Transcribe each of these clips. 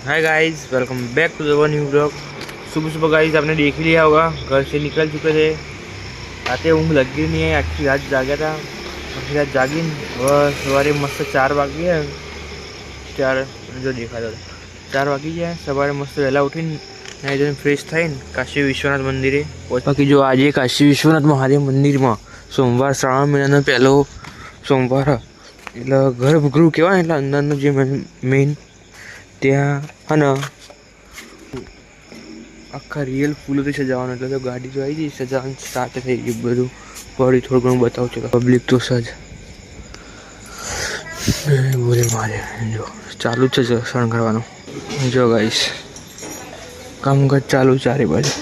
Hi guys, welcome back to the new blog. सुबह सुबह guys आपने देख ही लिया होगा, घर से निकल चुके थे। आते ऊँग लगी नहीं है, आखी रात जागा था। आखी रात जागी और सवारे मस्त 4 वागी है। 4 जो देखा था 4 वागी है। सवारे मस्त वહેલા ઉઠીને નાઈ ધોઈને ફ્રેશ થઈને કાશી વિશ્વનાથ મંદિરે બાકી જો આજે કાશી વિશ્વનાથ મહાદેવ મંદિરમાં સોમવાર શ્રાવણ મહિનાનો પહેલો સોમવાર એટલે ગર્ભગૃહ કહેવાય, એટલે અંદરનું જે મેઇન ત્યાં અને આખા રિયલ ફૂલોથી સજાવવાનું, એટલે તો ગાડી જો આવી ગઈ સજાવવાનું સ્ટાર્ટ થઈ ગયું બધું. પડી થોડું ઘણું બતાવું છું. પબ્લિક તો સજ બોલે મારે જો ચાલુ જ છે શણગારવાનું. જો ગાઈસ કામકાજ ચાલુ ચારે બાજુ.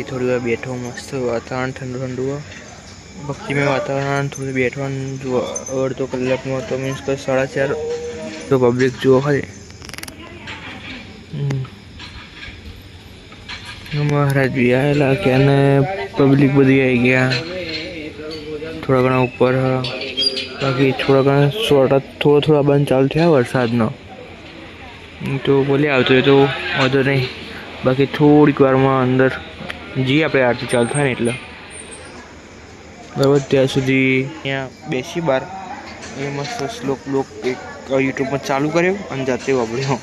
थोड़ी વાર બેઠો, મસ્ત વાતાવરણ ઠંડુ ઠંડુ, ભક્તિમય વાતાવરણ. થોડી બેઠવાનું જુઓ, અડધો કલાકમાં તો મીન્સ કે 4:30 તો પબ્લિક જુઓ ખરી. મહારાજ બી આવેલા કે અને પબ્લિક બધી આવી ગયા. થોડા ઘણા ઉપર, બાકી થોડા ઘણા થોડા બંધ ચાલુ થયા વરસાદનો તો બોલે આવતો એ તો વાંધો નહીં. બાકી થોડીક વારમાં અંદર જી આપણે આરતી ચાલુ થાય ને એટલે બરાબર ત્યાં સુધી અહીંયા બેસી બાર એ મસ્ત શ્લોક એક યુટ્યુબમાં ચાલુ કર્યો અને જાતે વાપર્યો.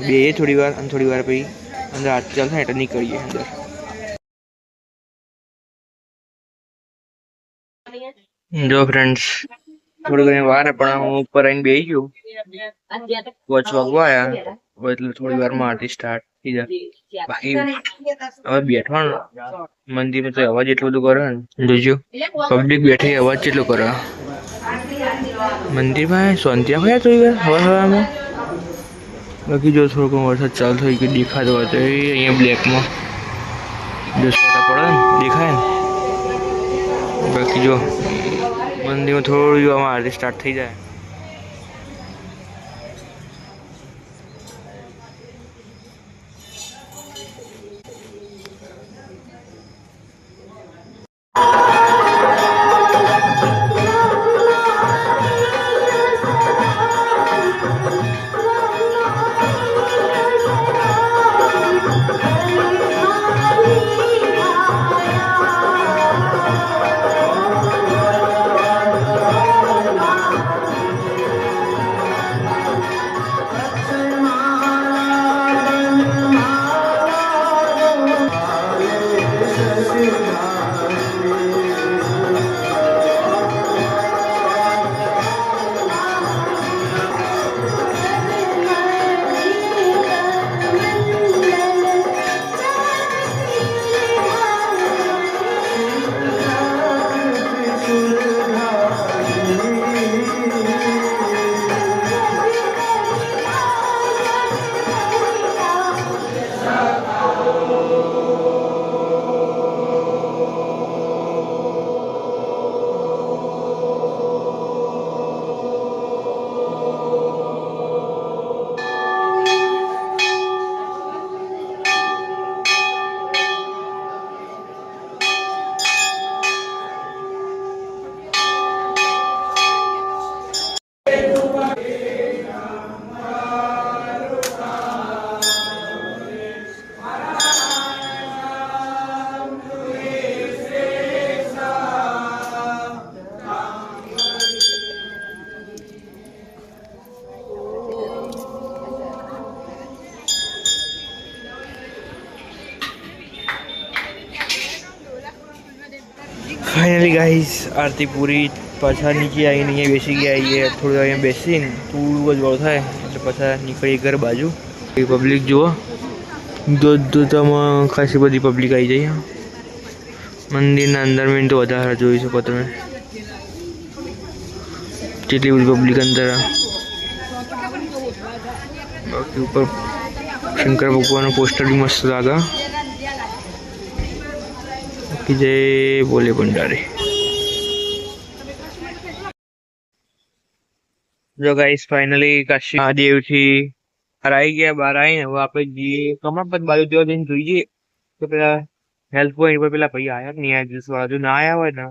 બે થોડી વાર અને થોડી વાર પછી અંદર આરતી ચાલુ થાય એટલે નીકળીએ અંદર. જો ફ્રેન્ડ્સ થોડી ઘણી વાર પણ હું ઉપર આવીને બેસી ગયો. વોચ વાગવા આવ્યા એટલે થોડી વારમાં આરતી સ્ટાર્ટ થઈ જાય. બાકી હવે બેઠવાનું મંદિરમાં તો અવાજ એટલો બધો કરે ને, જોજો પબ્લિક બેઠી અવાજ કેટલો કરે. મંદિરમાં શાંતિ આપે થોડી વાર હવામાં. બાકી જો થોડોક વરસાદ ચાલુ થઈ ગયો દેખાતો હોય તો એ અહીંયા બ્લેકમાં જો છોટા પડે ને દેખાય ને. બાકી જો મંદિરમાં થોડું આમાં આરતી સ્ટાર્ટ થઈ જાય. फाइनली गाइस आरती पूरी पाछा नीचे आવીને અહીંયા બેસી ગયા છીએ. થોડું અહીંયા બેસીને થોડું જ વળ થાય એટલે પાછા નીકળી ઘર બાજુ. એ પબ્લિક જુઓ, દોડમાં ખાસી બધી પબ્લિક આવી જાય. મંદિરના અંદર મેં તો વધારે જોઈ શકો તમે, કેટલી બધી પબ્લિક અંદર. બાકી ઉપર શંકર ભગવાનનું પોસ્ટર બી મસ્ત લાગે. जय बोले भंडारी. जो गाइस फाइनली काशी महादेव થી આવી ગયા, બહાર આવીને હવે આપણે જઈએ કમળપત બાજુ. ત્યાં જઈને જોઈએ તો પેલા હેલ્થ પોઈન્ટ પર પેલા ભાઈ આવ્યા નહીં, આ જ્યુસ વાળા. જો ના આવ્યા હોય ને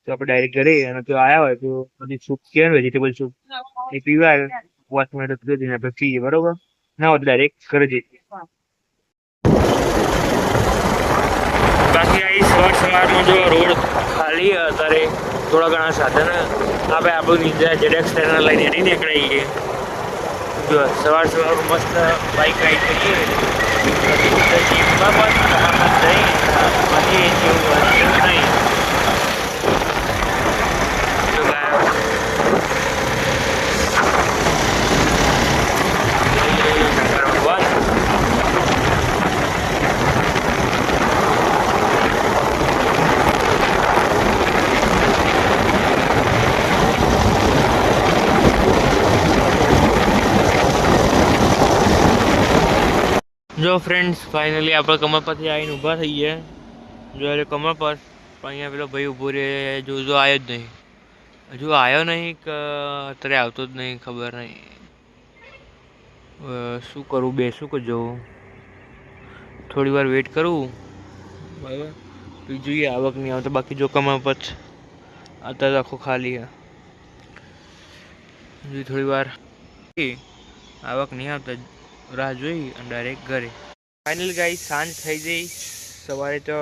તો આપણે ડાયરેક્ટ ઘરે, અને જો આવ્યા હોય તો બધી સૂપ કે વેજીટેબલ સૂપ એ પીવાય. 5 મિનિટ જઈને આપણે પીએ, બરોબર? ના હોય તો ડાયરેક્ટ ઘરે જઈએ. બાકી આ સવારમાં જો રોડ ખાલી અત્યારે થોડા ઘણા સાધન આપણે આપણું નીચે જેડેક્સ ટ્રેનર લઈને નહીં નીકળીએ. જો સવારમાં મસ્ત બાઇક રાઈડ કરીએ. જીપમાં પણ નહીં. જો ફ્રેન્ડ્સ ફાઇનલી આપણે કમર પરથી આવીને ઊભા થઈ ગયા. જો એટલે કમર પર પણ અહીંયા પેલો ભાઈ ઊભો રહે. જો આવ્યો જ નહીં, હજુ આવ્યો નહીં કે અત્યારે આવતો જ નહીં, ખબર નહીં. શું કરું, બેસું કે જવું? થોડી વાર વેઇટ કરું, બરાબર? પછી જોઈએ આવક નહીં આવતો. બાકી જો કમર પર અત્યારે આખો ખાલી છે. થોડી વાર આવક નહીં આવતા રાહ જોઈ અને ડાયરેક્ટ ઘરે. ફાઇનલ ગાઈ સાંજ થઈ ગઈ. સવારે તો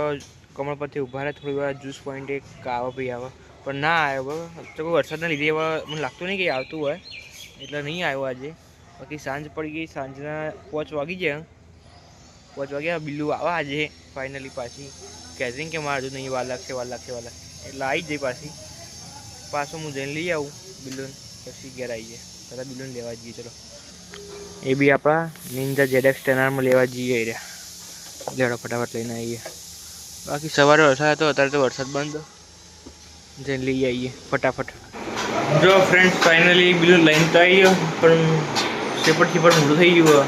કમળ પરથી ઊભા રહે, થોડી વાર જ્યુસ પોઈન્ટ એક આવા ભાઈ આવે પણ ના આવ્યો. બરાબર, તો કોઈ વરસાદના લીધે મને લાગતું નહીં કે આવતું હોય એટલે નહીં આવ્યો આજે. બાકી સાંજ પડી ગઈ, સાંજના 5 વાગી ગયા. 5 વાગ્યા બિલ્લુ આવા આજે ફાઇનલી પાછી કહેતી કે મારે હજુ નહીં વાર લાગશે એટલે આવી જઈ પાછી. પાછું હું જઈને લઈ આવું બિલ્લુને, પછી ઘેર આવી જાય. તરત બિલ્લુને લેવા જઈએ. ચલો એ બી આપણા નિંજા જેડેક્સ ટ્રેનરમાં લેવા જઈએ રહ્યા. લેડો ફટાફટ લઈને આવીએ. બાકી સવારે વરસાદ હતો, અત્યારે તો વરસાદ બંધ. જઈને લઈ આવીએ ફટાફટ. જો ફ્રેન્ડ્સ ફાઇનલી બિલ્લું લઈને તો આવી ગયો, પણ સેપટ મોટું થઈ ગયું.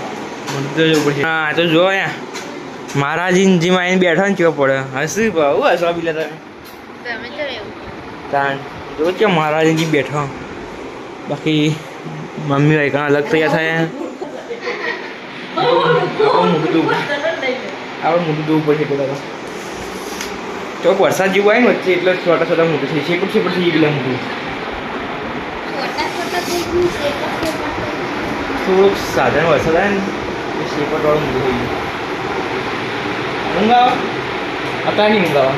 મોટું તો જવું પડશે. હા તો જો અહીંયા મહારાજીને જીમાં આવીને બેઠા ને કેવો પડે. હસી ભાવ હસવા બિલા તમે તાણ જો કે મહારાજજી બેઠા, બાકી મમ્મી ભાઈ અલગ તૈયાર થયા. આપણે મોટું દૂર પડશે પેલા તો વરસાદ જેવું આવે ને વચ્ચે એટલે છોટા છોટા મોટું થઈ છે પછી પેલા મોટું થોડુંક સાધારણ વરસાદ આવે ને શેપટ વાળું મોટું થઈ ગયું. ઊંઘ આવે અત્યારે નહીં ઊંઘ આવે.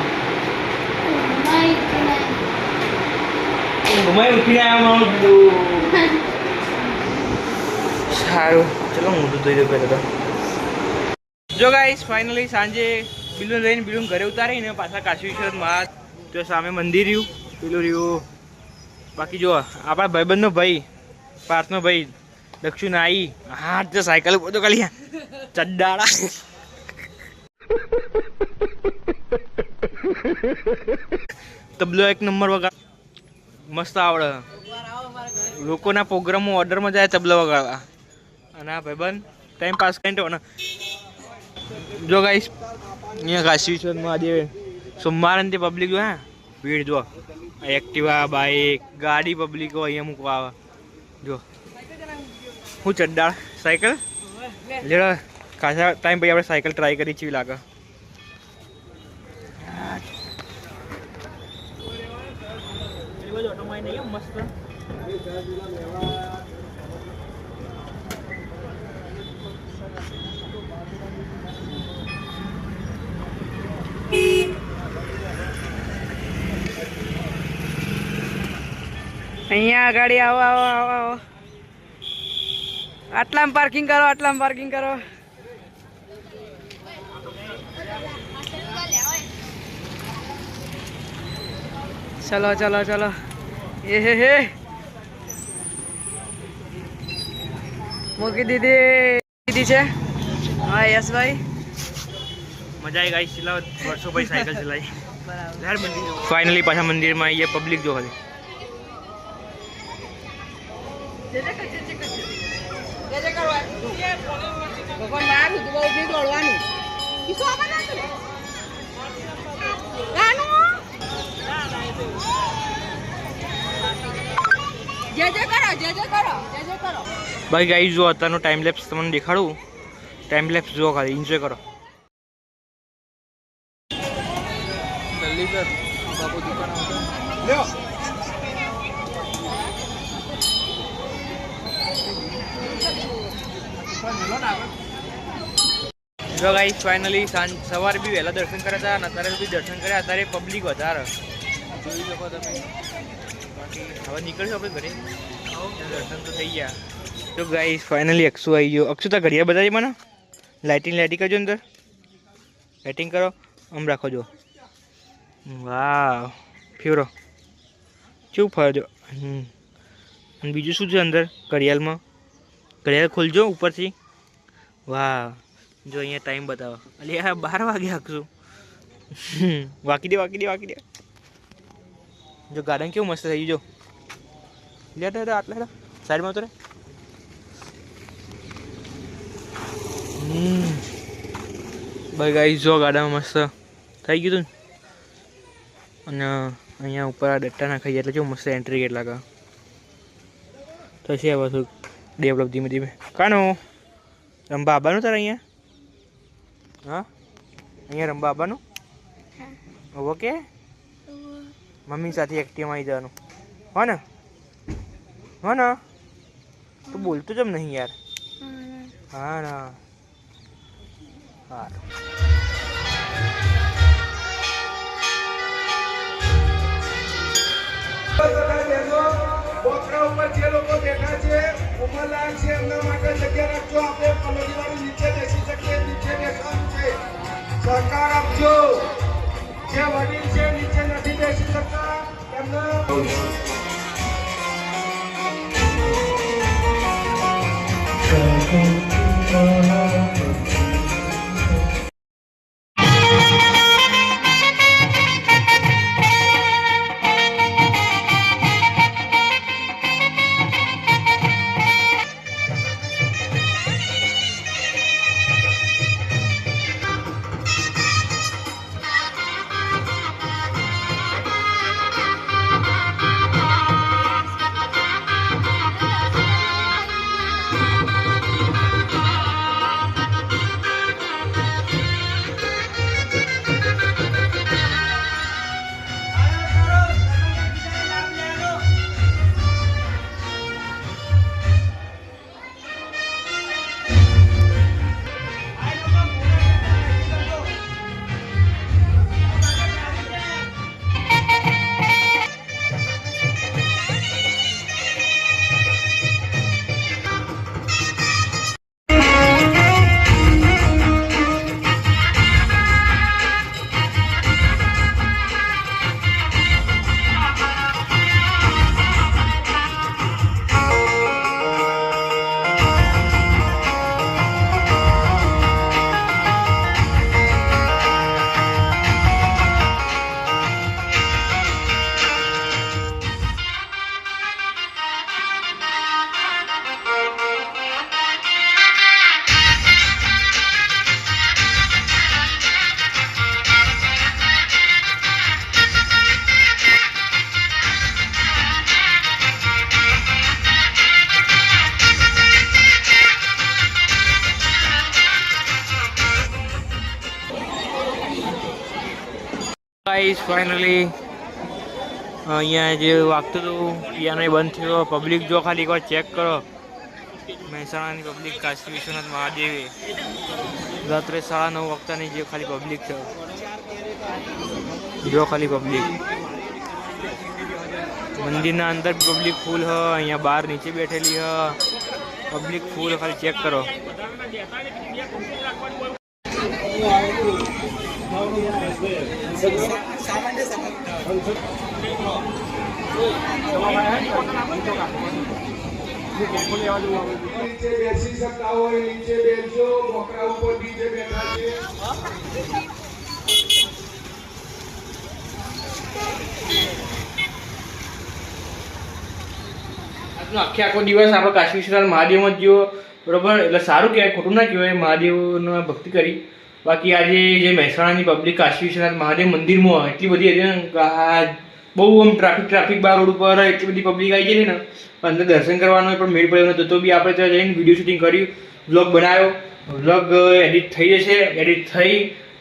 ઘુમાઈ ઉઠીને આવ્યા મારું બધું. સારું ચલો મોટું થઈ ગયું પહેલાં તો. જો ગાઈસ ફાઇનલી સાંજે બિલુન લઈને બિલુન ઘરે ઉતારીને પાછા કાશી વિશ્વનાથ તો સામે મંદિર રહ્યું પેલું રહ્યું. બાકી જો આપણા ભાઈબંધનો ભાઈ પાર્થનો ભાઈ દક્ષિણ આવી હા તો સાયકલ ઉપર તો ખાલી ચડ્ડાળા તબલો એક નંબર વગાડ મસ્ત આવડે. લોકોના પ્રોગ્રામમાં ઓર્ડરમાં જાય તબલા વગાડવા અને આ ભાઈબંધ ટાઈમ પાસ કરીને. જો ગાઈસ અહીંયા કાશી વિશ્વનાથમાં આજે સોમવાર ને પબ્લિક જો હા ભીડ જો એક્ટિવા બાઇક ગાડી પબ્લિકો અહીંયા મૂકવા આવે. જો હું ચડ્ડાળ સાયકલ લેડા ખાસા ટાઈમ પછી આપણે સાયકલ ટ્રાય કરી ચીવી લાગે. મસ્ત અહીંયા ગાડી આવો આવો આવો આવો આટલામાં પાર્કિંગ કરો આટલામાં પાર્કિંગ કરો. ચલો ચલો ચલો એ હે મૂકી દીધી છે. હા યસ ભાઈ મજા આવી ગઈ ચલાવ વર્ષો પછી સાયકલ ચલાવી. ફાઇનલી પાછા મંદિરમાં આવીએ પબ્લિક જો ખાલી બાકી ગાઈસ જો અત્યારનો ટાઈમ લેપ્સ તમને દેખાડું. ટાઈમ લેપ્સ જો ખાલી એન્જોય કરો. જલ્દી કર બાપુ દુકાન લ્યો. જો ગાઈસ ફાઇનલી સવારે બી વહેલા દર્શન કર્યા હતા અને અત્યારે બી દર્શન કર્યા. અત્યારે પબ્લિક વધારે જોઈ શકો તમે. બાકી હવે નીકળશું આપણે ઘરે. દર્શન તો થઈ ગયા. જો ગાઈસ ફાઇનલી અક્ષુ આવી ગયો. અક્ષુ તો ઘડિયાળ બતાવી મને. લાઇટિંગ કરજો અંદર. લાઇટિંગ કરો આમ રાખો જો. વાહ ફેવરો ચૂપ ફરજો. અને બીજું શું છે અંદર ઘડિયાળમાં? ઘડિયાળ ખોલજો ઉપરથી. વાહ જો અહીંયા ટાઈમ બતાવો. અલે આ 12 વાગે આખશું. વાકી દે વાકી દે વાકી દે. જો ગાર્ડન કેવું મસ્ત થઈ ગયું. જો લે આટલા સાઈડમાં ઉતરે. ભાઈ ગાઈસ જો ગાર્ડન મસ્ત થઈ ગયું હતું. અને અહીંયા ઉપર આ ડટ્ટા નાખાઈ એટલે જો મસ્ત એન્ટ્રી ગેટ લાગે. તો છે હવે થોડુંક ડેવલપ ધીમે ધીમે. કાનું રંબા આવવાનું તારે અહીંયા? હા અહીંયા રંબા આવવાનું? ઓકે મમ્મી સાથે એક્ટિવામાં આવી જવાનું હો ને? હો ને તું બોલતો જ નહીં યાર. હા ના હા બોકડા ઉપર જે લોકો બેઠા છે ઉમરલાયક છે એમના માટે જગ્યા રાખજો. આપણે પલોડીવાળી નીચે બેસી શકીએ. નીચે બેસવાનું છે. સરકાર આપજો. જે વડીલ છે નીચે નથી બેસી શકતા એમને ગાઈસ ફાઇનલી અહીંયા જે વાગતું હતું પિયાનો એ બંધ થયો. પબ્લિક જો ખાલી એકવાર ચેક કરો. મહેસાણાની પબ્લિક કાશી વિશ્વનાથ મહાદેવે રાત્રે 9:30 વાગતાની જે ખાલી પબ્લિક છે. જો ખાલી પબ્લિક મંદિરના અંદર પબ્લિક ફૂલ હ. અહીંયા બહાર નીચે બેઠેલી હ પબ્લિક ફૂલ. ખાલી ચેક કરો. નીચે બેસી શકતા હોય નીચે બેસજો. મોકરા ઉપર નીચે બેઠા છે. આખો દિવસ આપણે કાશી વિશ્વનાથ મહાદેવમાં જ ગયો બરોબર. એટલે સારું કહેવાય, ખોટું ના કહેવાય. મહાદેવનો ભક્તિ કરી. બાકી આજે જે મહેસાણાની પબ્લિક કાશી વિશ્વનાથ મહાદેવ મંદિરમાં એટલી બધી હતી ને, બહુ આમ ટ્રાફિક બાર રોડ ઉપર એટલી બધી પબ્લિક આવી ગઈ ને, અંદર દર્શન કરવાનો પણ મેળ પડ્યો નતો. તો બી આપણે ત્યાં જઈને વિડીયો શૂટિંગ કર્યું, વ્લોગ બનાવ્યો. વ્લોગ એડિટ થઈ જશે. એડિટ થઈ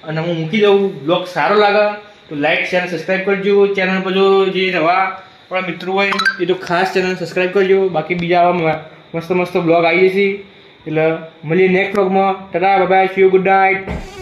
અને હું મૂકી દઉં. વ્લોગ સારો લાગે તો લાઈક શેર સબસ્ક્રાઈબ કરજો. ચેનલ પર જો જે નવા આપણા મિત્રો હોય એ તો ખાસ ચેનલ સબસ્ક્રાઈબ કરજો. બાકી બીજા આવા મસ્ત બ્લોગ આવી જશે. એટલે મળીએ નેક્સ્ટ વ્લોગમાં. Tata bye bye, C you, good night.